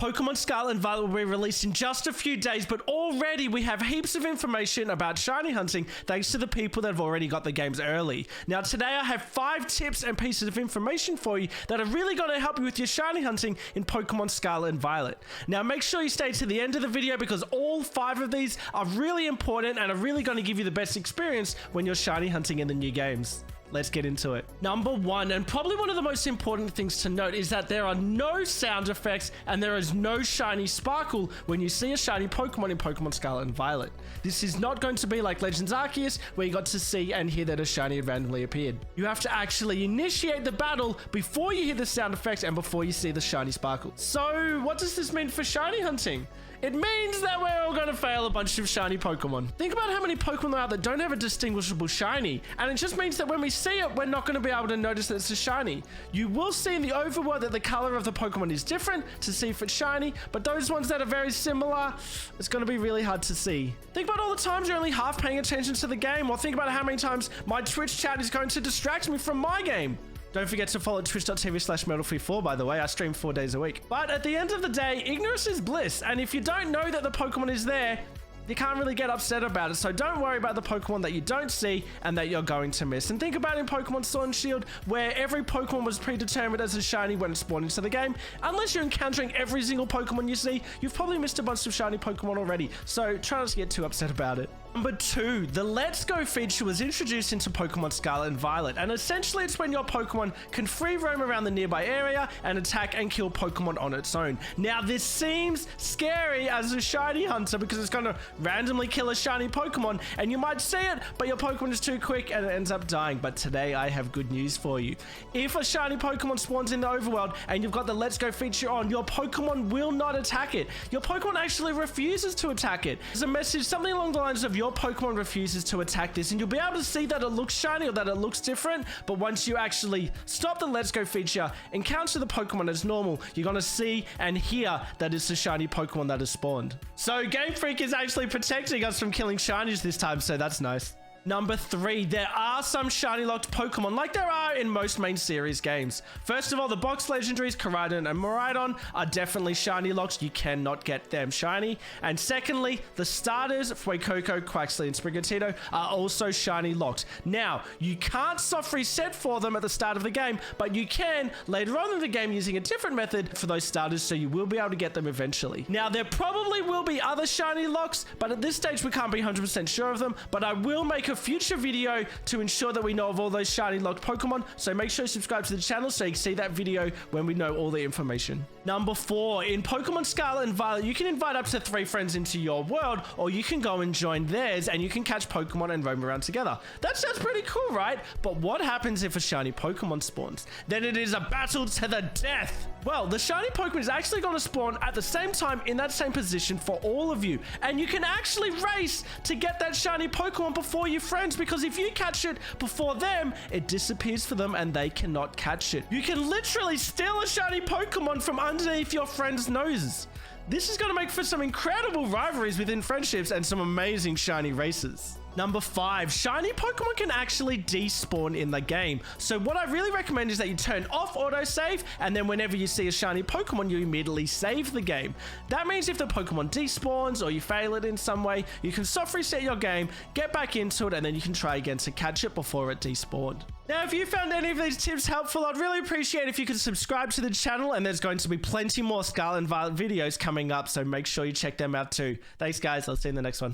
Pokemon Scarlet and Violet will be released in just a few days, but already we have heaps of information about shiny hunting thanks to the people that have already got the games early. Now today I have 5 tips and pieces of information for you that are really going to help you with your shiny hunting in Pokemon Scarlet and Violet. Now make sure you stay to the end of the video because all 5 of these are really important and are really going to give you the best experience when you're shiny hunting in the new games. Let's get into it. Number 1, and probably one of the most important things to note, is that there are no sound effects and there is no shiny sparkle when you see a shiny Pokemon in Pokemon Scarlet and Violet. This is not going to be like Legends Arceus, where you got to see and hear that a shiny had randomly appeared. You have to actually initiate the battle before you hear the sound effects and before you see the shiny sparkle. So what does this mean for shiny hunting? It means that we're all going to fail a bunch of shiny Pokemon. Think about how many Pokemon there are that don't have a distinguishable shiny, and it just means that when we see it, we're not going to be able to notice that it's a shiny. You will see in the overworld that the color of the Pokemon is different to see if it's shiny, but those ones that are very similar, it's going to be really hard to see. Think about all the times you're only half paying attention to the game, or think about how many times my Twitch chat is going to distract me from my game. Don't forget to follow twitch.tv/MetalFree4, by the way. I stream 4 days a week. But at the end of the day, ignorance is bliss. And if you don't know that the Pokemon is there, you can't really get upset about it. So don't worry about the Pokemon that you don't see and that you're going to miss. And think about in Pokemon Sword and Shield, where every Pokemon was predetermined as a shiny when it spawned into the game. Unless you're encountering every single Pokemon you see, you've probably missed a bunch of shiny Pokemon already. So try not to get too upset about it. Number 2, the Let's Go feature was introduced into Pokemon Scarlet and Violet, and essentially it's when your Pokemon can free roam around the nearby area and attack and kill Pokemon on its own. Now this seems scary as a shiny hunter because it's going to randomly kill a shiny Pokemon and you might see it, but your Pokemon is too quick and it ends up dying. But today I have good news for you. If a shiny Pokemon spawns in the overworld and you've got the Let's Go feature on, your Pokemon will not attack it. Your Pokemon actually refuses to attack it. There's a message, something along the lines of your Pokemon refuses to attack this, and you'll be able to see that it looks shiny or that it looks different, but once you actually stop the Let's Go feature, encounter the Pokemon as normal, you're going to see and hear that it's a shiny Pokemon that has spawned. So Game Freak is actually protecting us from killing shinies this time, so that's nice. Number 3, there are some shiny locked Pokemon like there are in most main series games. First of all, the box legendaries Koraidon and Miraidon are definitely shiny locked. You cannot get them shiny. And secondly, the starters Fuecoco, Quaxly, and Sprigatito are also shiny locked. Now, you can't soft reset for them at the start of the game, but you can later on in the game using a different method for those starters, so you will be able to get them eventually. Now, there probably will be other shiny locks, but at this stage we can't be 100% sure of them, but I will make a future video to ensure that we know of all those shiny locked Pokemon, so make sure you subscribe to the channel so you can see that video when we know all the information. Number 4, in Pokemon Scarlet and Violet, you can invite up to 3 friends into your world, or you can go and join theirs and you can catch Pokemon and roam around together. That sounds pretty cool, right? But what happens if a shiny Pokemon spawns? Then it is a battle to the death. Well, the shiny Pokemon is actually going to spawn at the same time in that same position for all of you, and you can actually race to get that shiny Pokemon before your friends, because if you catch it before them, it disappears for them and they cannot catch it. You can literally steal a shiny Pokemon from underneath your friends' noses. This is going to make for some incredible rivalries within friendships and some amazing shiny races. Number 5, shiny Pokemon can actually despawn in the game. So what I really recommend is that you turn off autosave, and then whenever you see a shiny Pokemon, you immediately save the game. That means if the Pokemon despawns or you fail it in some way, you can soft reset your game, get back into it, and then you can try again to catch it before it despawned. Now, if you found any of these tips helpful, I'd really appreciate if you could subscribe to the channel, and there's going to be plenty more Scarlet and Violet videos coming up, so make sure you check them out too. Thanks, guys. I'll see you in the next one.